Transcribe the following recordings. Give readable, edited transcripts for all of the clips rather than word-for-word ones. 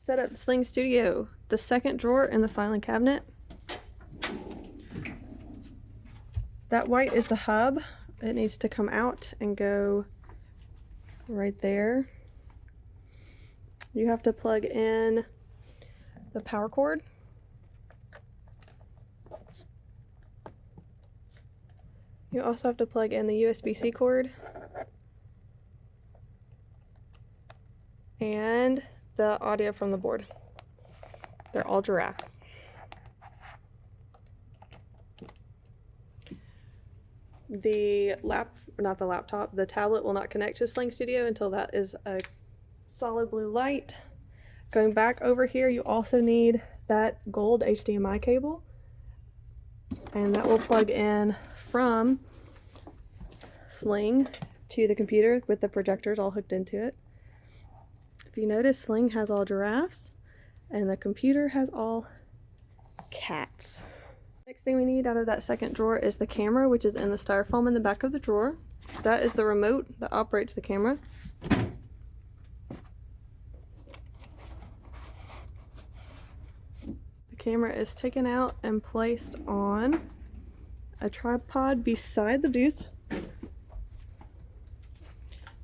set up Sling Studio, the second drawer in the filing cabinet. That white is the hub. It needs to come out and go right there. You have to plug in the power cord. You also have to plug in the USB-C cord and the audio from the board. They're all giraffes. The tablet will not connect to Sling Studio until that is a solid blue light. Going back over here, you also need that gold HDMI cable, and that will plug in from Sling to the computer with the projectors all hooked into it. If you notice, Sling has all giraffes and the computer has all cats. Next thing we need out of that second drawer is the camera, which is in the styrofoam in the back of the drawer. That is the remote that operates the camera. The camera is taken out and placed on a tripod beside the booth.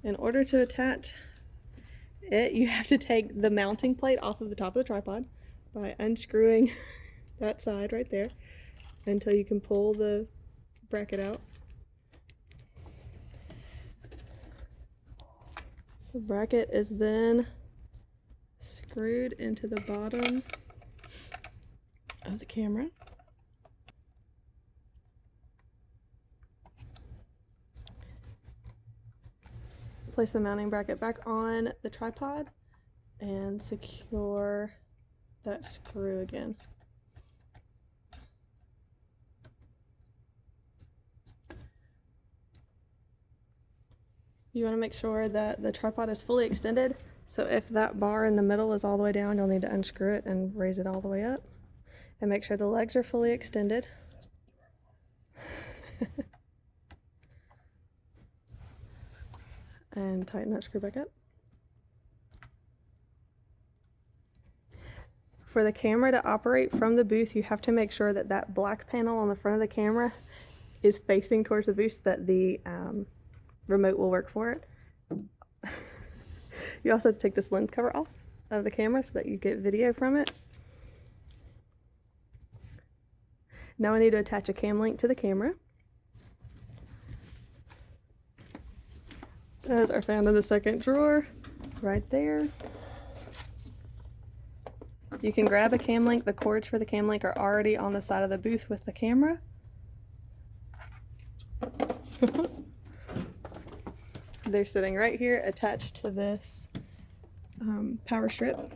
In order to attach it, you have to take the mounting plate off of the top of the tripod by unscrewing that side right there until you can pull the bracket out. The bracket is then screwed into the bottom of the camera. Place the mounting bracket back on the tripod and secure that screw again. You want to make sure that the tripod is fully extended, so if that bar in the middle is all the way down, you'll need to unscrew it and raise it all the way up. And make sure the legs are fully extended. And tighten that screw back up. For the camera to operate from the booth, you have to make sure that that black panel on the front of the camera is facing towards the booth so that the remote will work for it. You also have to take this lens cover off of the camera so that you get video from it. Now I need to attach a cam link to the camera. Those are found in the second drawer, right there. You can grab a cam link. The cords for the cam link are already on the side of the booth with the camera. They're sitting right here attached to this power strip.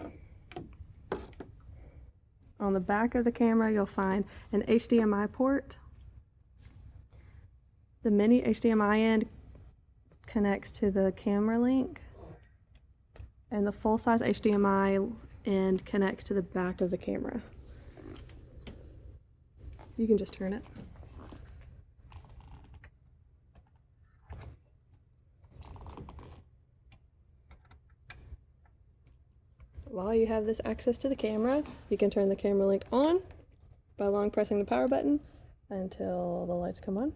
On the back of the camera, you'll find an HDMI port. The mini HDMI end connects to the camera link, and the full-size HDMI end connects to the back of the camera. You can just turn it. While you have this access to the camera, you can turn the camera link on by long pressing the power button until the lights come on.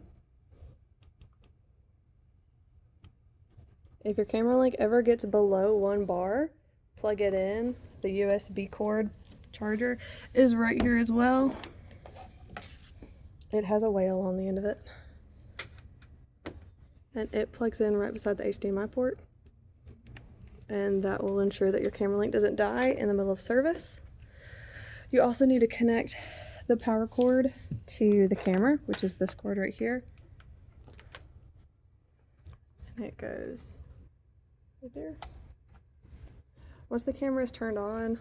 If your camera link ever gets below 1 bar, plug it in. The USB cord charger is right here as well. It has a whale on the end of it. And it plugs in right beside the HDMI port. And that will ensure that your camera link doesn't die in the middle of service. You also need to connect the power cord to the camera, which is this cord right here. And it goes right there. Once the camera is turned on, you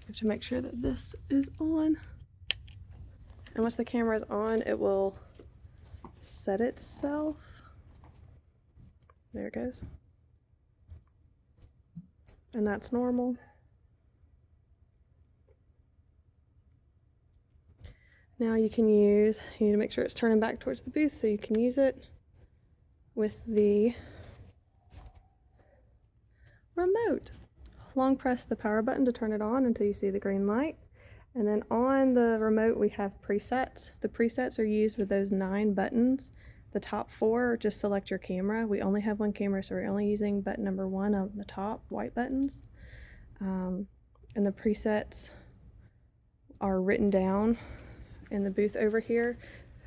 have to make sure that this is on. And once the camera is on, it will set itself. There it goes. And that's normal. Now you need to make sure it's turning back towards the booth so you can use it with the remote. long press the power button to turn it on until you see the green light. And then on the remote we have presets. The presets are used with those 9 buttons. The top 4 just select your camera. We only have one camera, so we're only using button number 1 of the top white buttons. And the presets are written down in the booth over here.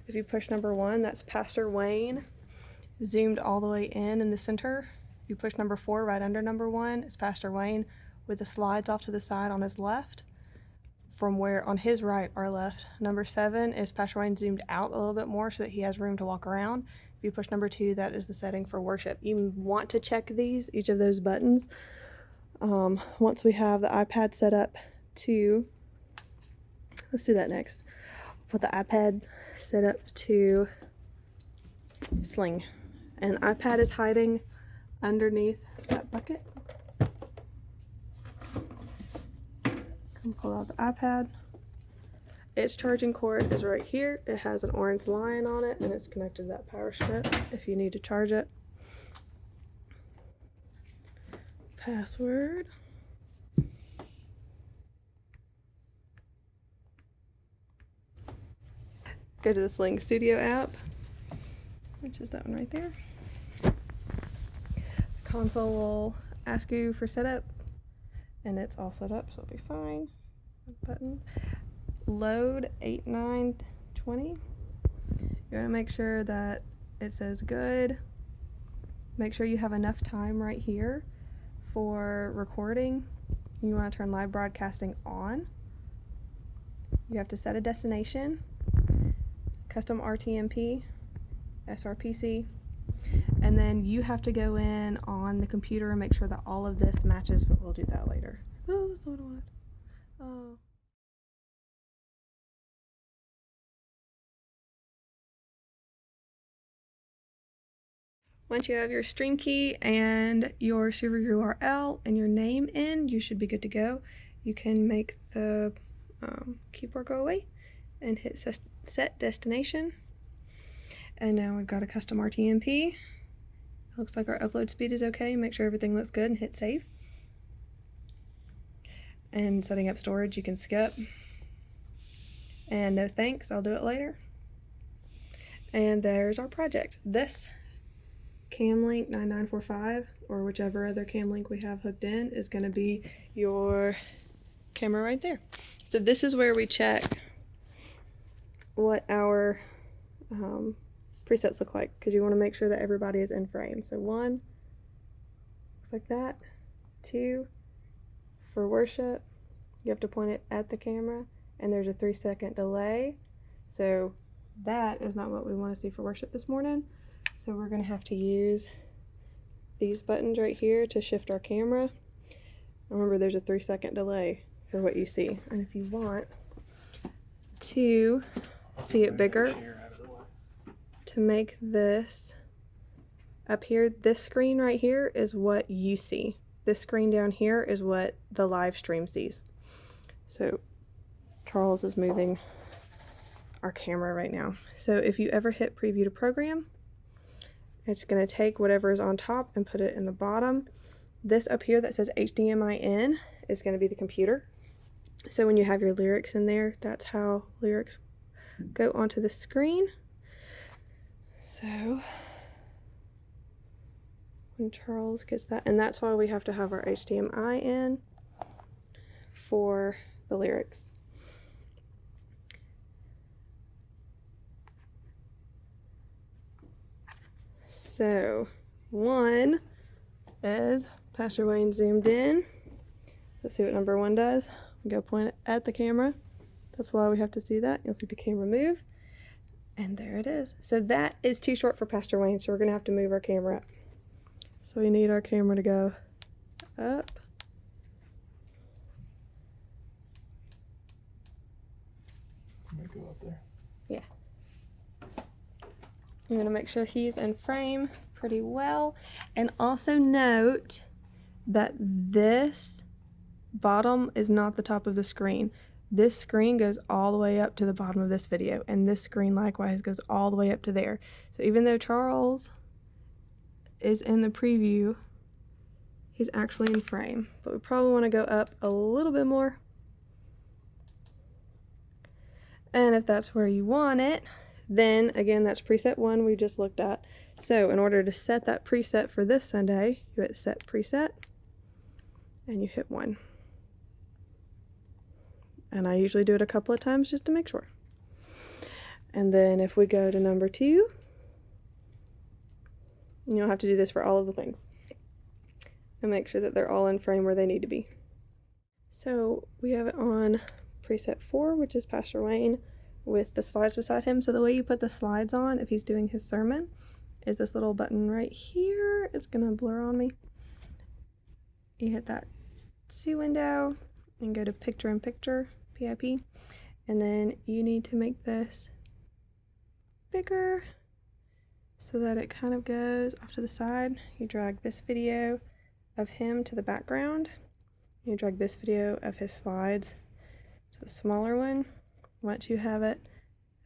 If you push number 1, that's Pastor Wayne, zoomed all the way in the center. If you push number 4, right under number 1, it's Pastor Wayne with the slides off to the side on his left. From where on his right or left. Number 7 is Pastor Wayne zoomed out a little bit more so that he has room to walk around. If you push number 2, that is the setting for worship. You want to check each of those buttons. Once we have the iPad set up to, let's do that next. Put the iPad set up to Sling. And the iPad is hiding underneath that bucket. Pull out the iPad. Its charging cord is right here. It has an orange line on it and it's connected to that power strip if you need to charge it. Password. Go to the Sling Studio app, which is that one right there. The console will ask you for setup, and it's all set up, so it'll be fine. Button. Load 8920. You're gonna make sure that it says good. Make sure you have enough time right here for recording. You want to turn live broadcasting on. You have to set a destination, custom RTMP, SRPC, and then you have to go in on the computer and make sure that all of this matches, but we'll do that later. Oh, that's not what I want. Oh. Once you have your stream key and your server URL and your name in, you should be good to go. You can make the keyboard go away and hit set destination. And now we've got a custom RTMP. It looks like our upload speed is okay. Make sure everything looks good and hit save. And setting up storage, you can skip. And no thanks, I'll do it later. And there's our project. This Camlink 9945 or whichever other Camlink we have hooked in is going to be your camera right there. So this is where we check what our presets look like, because you want to make sure that everybody is in frame. So 1 looks like that. 2 for worship, you have to point it at the camera, and there's a 3-second delay. So that is not what we want to see for worship this morning. So we're going to have to use these buttons right here to shift our camera. Remember, there's a 3-second delay for what you see. And if you want to see it bigger, to make this up here, this screen right here is what you see. This screen down here is what the live stream sees. So Charles is moving our camera right now. So if you ever hit preview to program, it's going to take whatever is on top and put it in the bottom. This up here that says HDMI in is going to be the computer. So when you have your lyrics in there, that's how lyrics go onto the screen. So when Charles gets that, and that's why we have to have our HDMI in for the lyrics. So 1 is Pastor Wayne zoomed in. Let's see what number 1 does. We go point it at the camera. That's why we have to see that. You'll see the camera move. And there it is. So that is too short for Pastor Wayne, so we're going to have to move our camera up. So we need our camera to go up. Might go up there. Yeah. I'm going to make sure he's in frame pretty well. And also note that this bottom is not the top of the screen. This screen goes all the way up to the bottom of this video, and this screen likewise goes all the way up to there. So even though Charles is in the preview, he's actually in frame. But we probably want to go up a little bit more. And if that's where you want it, then again, that's preset 1 we just looked at. So in order to set that preset for this Sunday, you hit set preset and you hit 1. And I usually do it a couple of times just to make sure. And then if we go to number 2, you'll have to do this for all of the things and make sure that they're all in frame where they need to be. So we have it on preset 4, which is Pastor Wayne with the slides beside him. So the way you put the slides on if he's doing his sermon is this little button right here. It's gonna blur on me. You hit that 2 window and go to picture in picture, PIP, and then you need to make this bigger so that it kind of goes off to the side. You drag this video of him to the background. You drag this video of his slides to the smaller one. Once you have it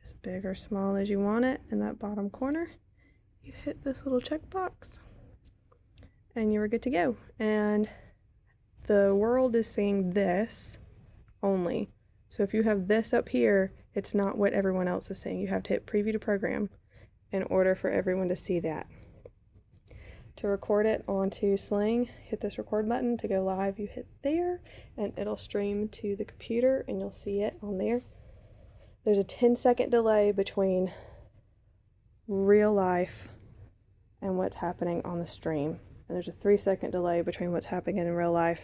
as big or small as you want it in that bottom corner, you hit this little checkbox and you're good to go. And the world is seeing this only. So if you have this up here, it's not what everyone else is seeing. You have to hit preview to program in order for everyone to see that. To record it onto Sling, hit this record button. To go live, you hit there and it'll stream to the computer and you'll see it on there. There's a 10-second delay between real life and what's happening on the stream. And there's a 3-second delay between what's happening in real life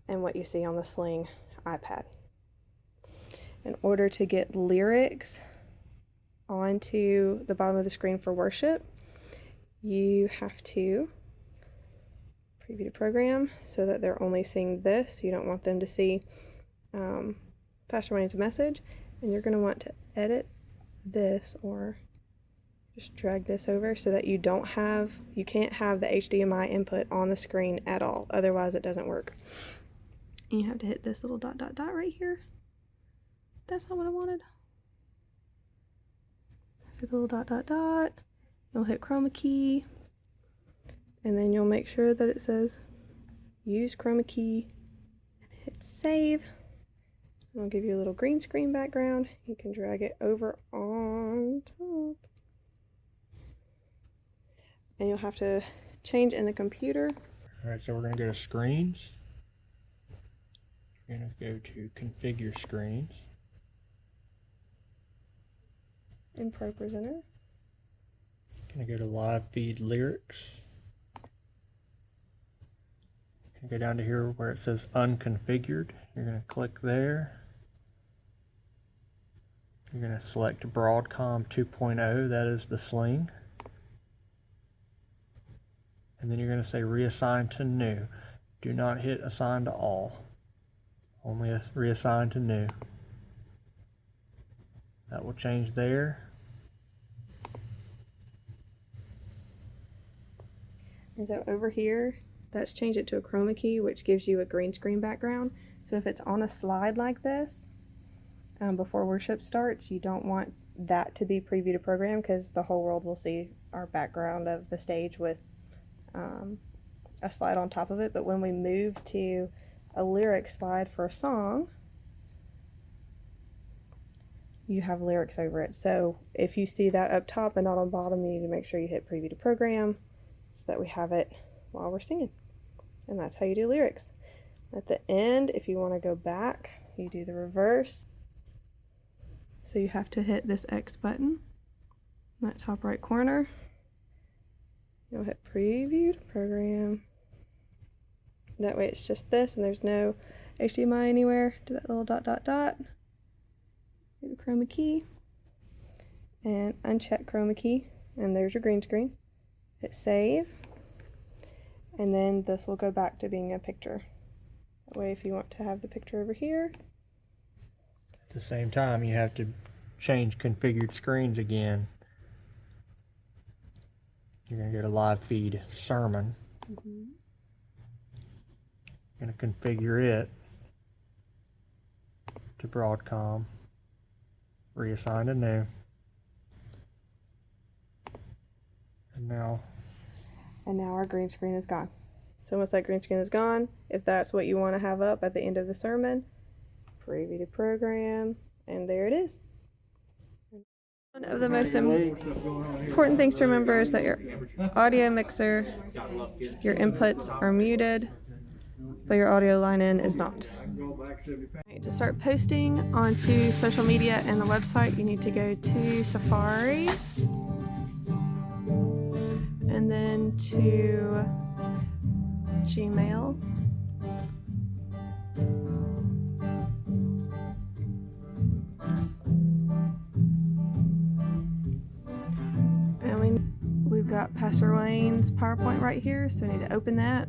and what you see on the Sling iPad. In order to get lyrics onto the bottom of the screen for worship, you have to preview the program so that they're only seeing this. You don't want them to see Pastor Wayne's message, and you're going to want to edit this or just drag this over so that you can't have the HDMI input on the screen at all. Otherwise it doesn't work. And you have to hit this little dot dot dot right here. That's not what I wanted. Hit the little dot dot dot. You'll hit chroma key, and then you'll make sure that it says use chroma key and hit save. It'll give you a little green screen background. You can drag it over on top. And you'll have to change in the computer. All right, so we're going to go to screens. We're going to go to configure screens. In Pro Presenter. Going to go to live feed lyrics. Going to go down to here where it says unconfigured. You're going to click there. You're going to select Broadcom 2.0, that is the Sling. And then you're going to say reassign to new. Do not hit assign to all. Only reassign to new. That will change there. And so over here, that's changed it to a chroma key, which gives you a green screen background. So if it's on a slide like this, before worship starts, you don't want that to be preview to program because the whole world will see our background of the stage with a slide on top of it. But when we move to a lyric slide for a song, you have lyrics over it. So if you see that up top and not on the bottom, you need to make sure you hit preview to program so that we have it while we're singing. And that's how you do lyrics. At the end, if you want to go back, you do the reverse. So you have to hit this X button in that top right corner. You'll hit preview to program. That way it's just this and there's no HDMI anywhere. Do that little dot dot dot. Hit the chroma key and uncheck chroma key, and there's your green screen. Hit save, and then this will go back to being a picture. That way if you want to have the picture over here. At the same time, you have to change configured screens again. You're going to go to live feed sermon. You're going to configure it to Broadcom. Reassign to new. And now our green screen is gone. So once that green screen is gone, if that's what you want to have up at the end of the sermon, preview to program, and there it is. One of the most important things to remember is that your audio mixer, your inputs are muted, but your audio line in is not. To start posting onto social media and the website, you need to go to Safari and then to Gmail. And we've got Pastor Wayne's PowerPoint right here, so we need to open that.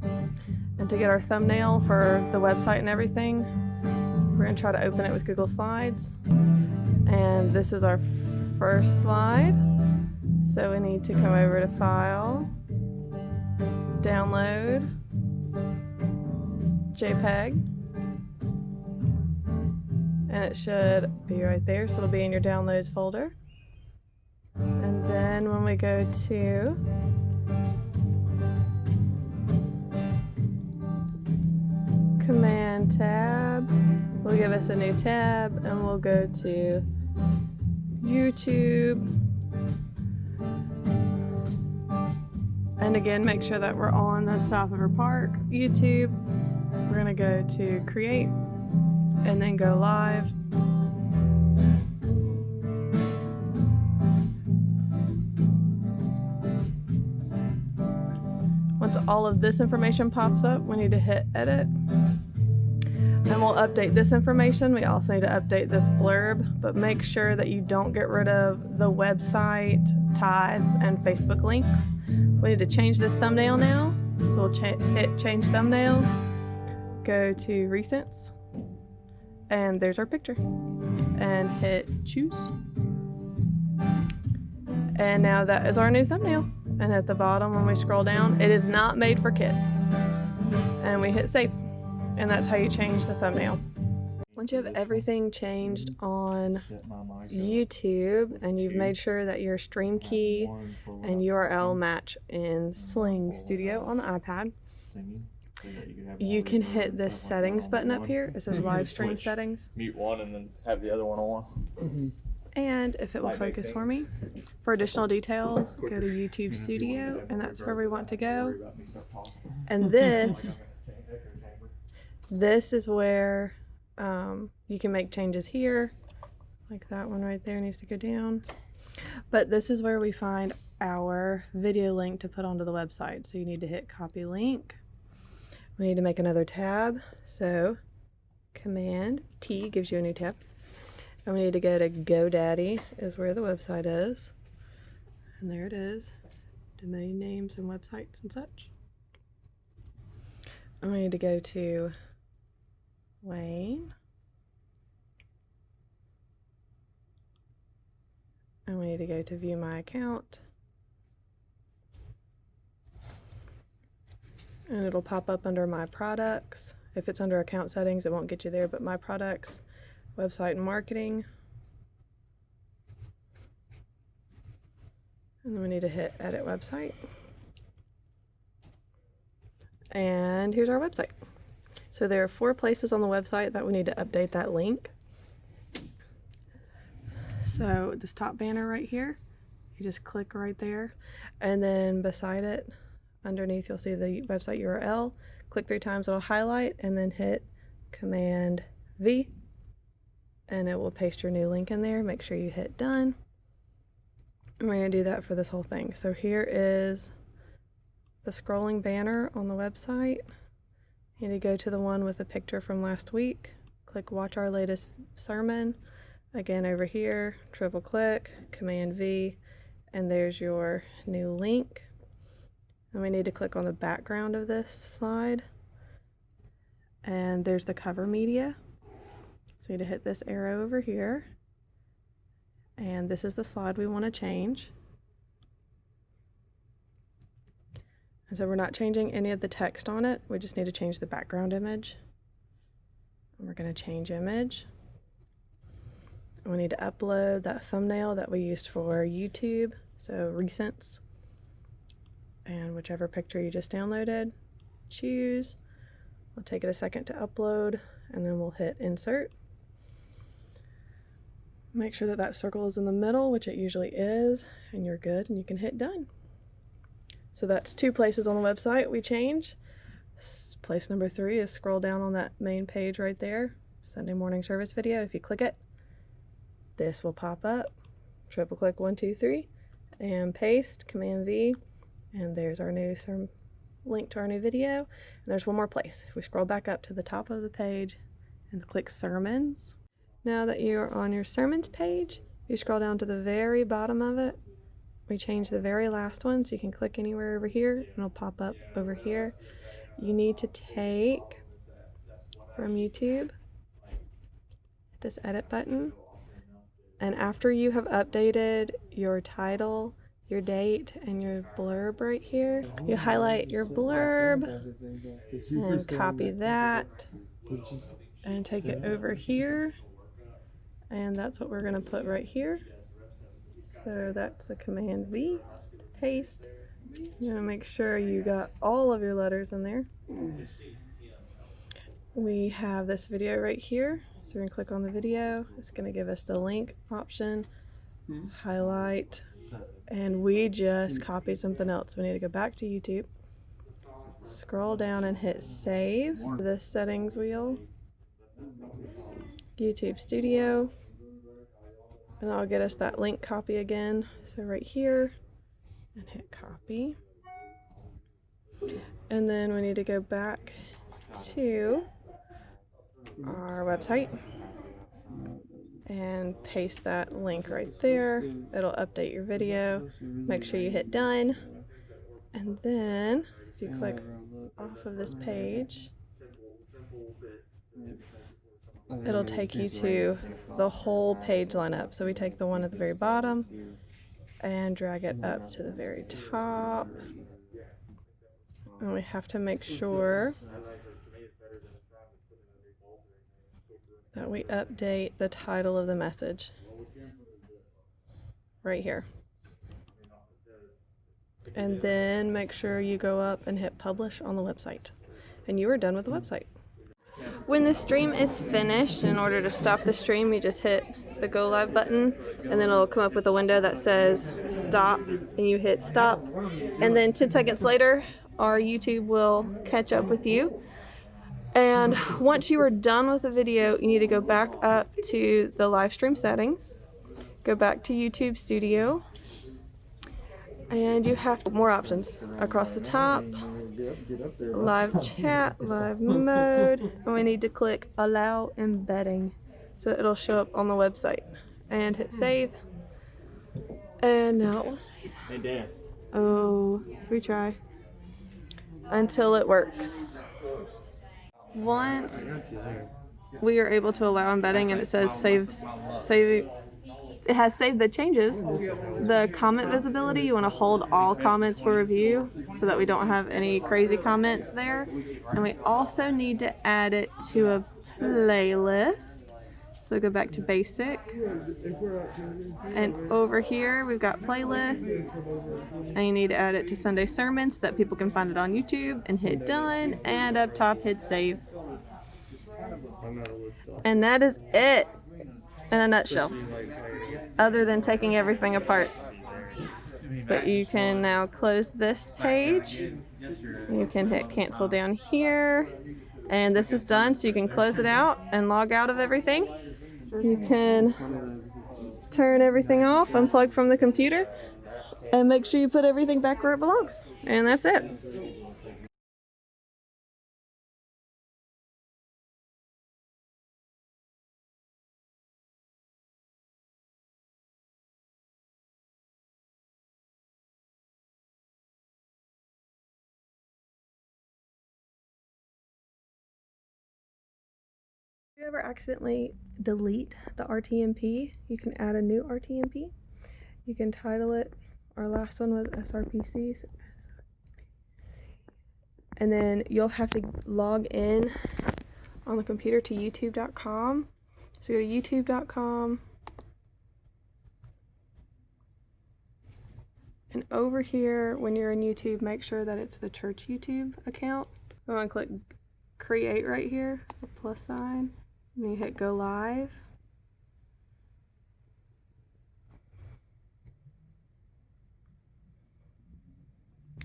And to get our thumbnail for the website and everything, we're going to try to open it with Google Slides. And this is our first slide. So we need to come over to File, Download, JPEG. And it should be right there, so it'll be in your Downloads folder. And then when we go to Command tab, will give us a new tab, and we'll go to YouTube. And again, make sure that we're on the South River Park YouTube. We're going to go to Create and then go Live. Once all of this information pops up, we need to hit Edit. And we'll update this information. We also need to update this blurb, but make sure that you don't get rid of the website, tithes, and Facebook links. We need to change this thumbnail now. So we'll hit Change Thumbnail, go to Recents, and there's our picture. And hit Choose. And now that is our new thumbnail. And at the bottom, when we scroll down, it is not made for kids. And we hit Save. And that's how you change the thumbnail. Once you have everything changed on YouTube and you've made sure that your stream key and URL match in Sling Studio on the iPad, you can hit this settings button up here. It says live stream settings. Mute one and then have the other one on. And if it will focus for me, for additional details, go to YouTube Studio, and that's where we want to go. And this is where you can make changes here, like that one right there needs to go down. But this is where we find our video link to put onto the website. So you need to hit copy link. We need to make another tab. So Command T gives you a new tab. And we need to go to GoDaddy is where the website is. And there it is. Domain names and websites and such. And we need to go to Wayne. And we need to go to View My Account. And it'll pop up under My Products. If it's under Account Settings, it won't get you there, but My Products, Website and Marketing. And then we need to hit Edit Website. And here's our website. So there are 4 places on the website that we need to update that link. So this top banner right here, you just click right there, and then beside it, underneath, you'll see the website URL. Click 3 times, it'll highlight, and then hit Command V, and it will paste your new link in there. Make sure you hit Done. And we're going to do that for this whole thing. So here is the scrolling banner on the website. You need to go to the one with the picture from last week. Click Watch Our Latest Sermon. Again, over here, triple click, Command V, and there's your new link. And we need to click on the background of this slide. And there's the cover media. So you need to hit this arrow over here. And this is the slide we want to change. And so we're not changing any of the text on it. We just need to change the background image. And we're going to change image. And we need to upload that thumbnail that we used for YouTube, so Recents. and whichever picture you just downloaded, choose. It'll take it a second to upload, and then we'll hit insert. Make sure that that circle is in the middle, which it usually is, and you're good, and you can hit done. So that's 2 places on the website we change. Place number 3 is scroll down on that main page right there, Sunday morning service video. If you click it, this will pop up. Triple click 1, 2, 3, and paste, Command V, and there's our new link to our new video. And there's one more place. If we scroll back up to the top of the page and click sermons. Now that you're on your sermons page, you scroll down to the very bottom of it. We changed the very last one, so you can click anywhere over here and it'll pop up over here. You need to take from YouTube, hit this edit button, and after you have updated your title, your date, and your blurb right here, you highlight your blurb and copy that and take it over here, and that's what we're going to put right here. So that's a Command V, paste. You're going to make sure you got all of your letters in there. We have this video right here, so we're going to click on the video. It's going to give us the link option, highlight, and we just copied something else. We need to go back to YouTube, scroll down and hit save, the settings wheel, YouTube Studio, and that'll get us that link copy again. So right here, and hit copy. And then we need to go back to our website and paste that link right there. It'll update your video. Make sure you hit done. And then if you click off of this page, it'll take you to the whole page lineup. So we take the one at the very bottom and drag it up to the very top. And we have to make sure that we update the title of the message right here. And then make sure you go up and hit publish on the website. And you are done with the website. When the stream is finished, in order to stop the stream, you just hit the go live button, and then it'll come up with a window that says stop, and you hit stop. And then 10 seconds later, our YouTube will catch up with you. And once you are done with the video, you need to go back up to the live stream settings, go back to YouTube Studio, and you have more options across the top, live chat, live mode, and we need to click allow embedding so it'll show up on the website, and hit save. And now it will save. Hey Dan. Oh, retry until it works. Once we are able to allow embedding and it says save, it has saved the changes. The comment visibility, you want to hold all comments for review so that we don't have any crazy comments there. And we also need to add it to a playlist. So go back to basic, and over here we've got playlists, and you need to add it to Sunday sermons so that people can find it on YouTube, and hit done, and up top hit save. And that is it in a nutshell, other than taking everything apart. But you can now close this page. You can hit cancel down here, and this is done, so you can close it out and log out of everything. You can turn everything off, unplug from the computer, and make sure you put everything back where it belongs. And that's it. If you ever accidentally delete the RTMP, you can add a new RTMP. You can title it, our last one was SRPC, and then you'll have to log in on the computer to youtube.com. So go to youtube.com, and over here, when you're in YouTube, make sure that it's the church YouTube account. We want to click create right here, the plus sign, and then you hit go live.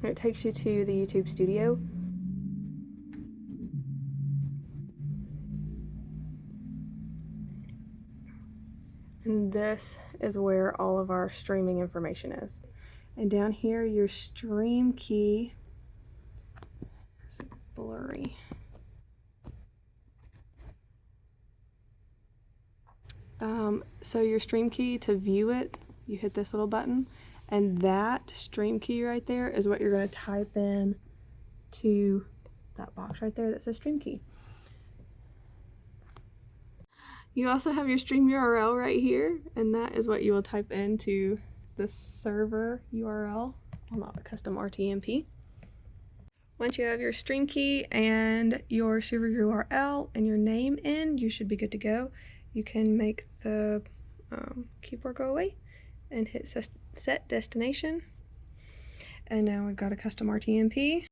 And it takes you to the YouTube Studio. And this is where all of our streaming information is. And down here, your stream key is blurry. So your stream key, to view it, you hit this little button, and that stream key right there is what you're going to type in to that box right there that says stream key. You also have your stream URL right here, and that is what you will type into the server URL on a custom RTMP. Once you have your stream key and your server URL and your name in, you should be good to go. You can make the keyboard go away and hit set destination. And now we've got a custom RTMP.